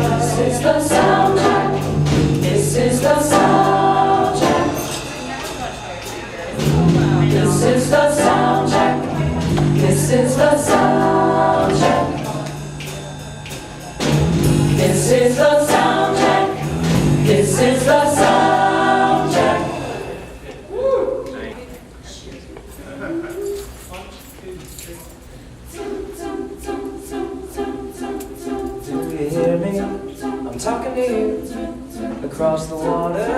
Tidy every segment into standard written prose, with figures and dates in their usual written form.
This is the soundtrack. This is the soundtrack. This is the soundtrack. This is the soundtrack. This is the soundtrack. This is the soundtrack. Do you hear me? I'm talking to you. Across the water,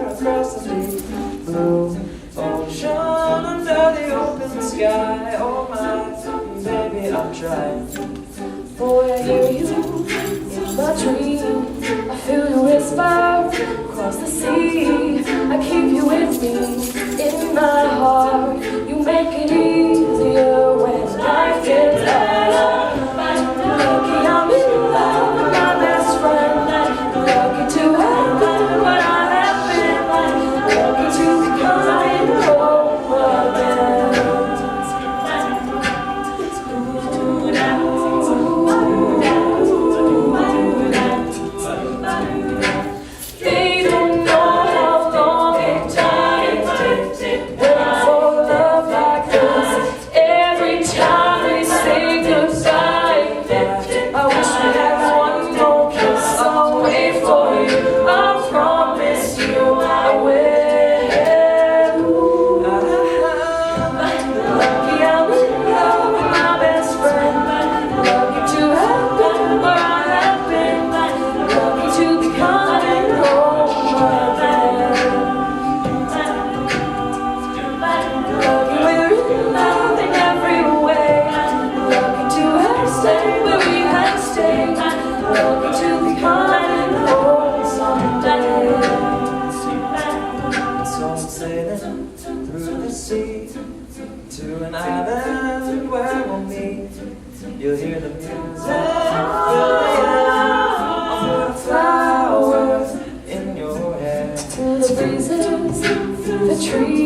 across the deep blue ocean, under the open sky. Oh my, baby, I'm trying. Boy, I hear you in my dream. I feel you whisper across the sea. I keep you with me in my heart. You make it easier when life gets hard. Lucky I'm in love with my best friend. Lucky to have been what I have been. Lucky to be coming home again. They don't know how long it takes waiting for love like this. Every time we say goodbye, I wish we had one more kiss. I'll wait for you. I promise you I will. Lucky I'm in love with my best friend. Lucky to have been where I have been. Lucky to be coming home again. Lucky we're in love in every way. Lucky to have stayed where we have stayed. Lucky to be coming home someday. So I'm sailing through the sea to an island where we'll meet. You'll hear the music, feel the flowers in your hair. To the breezes, the trees.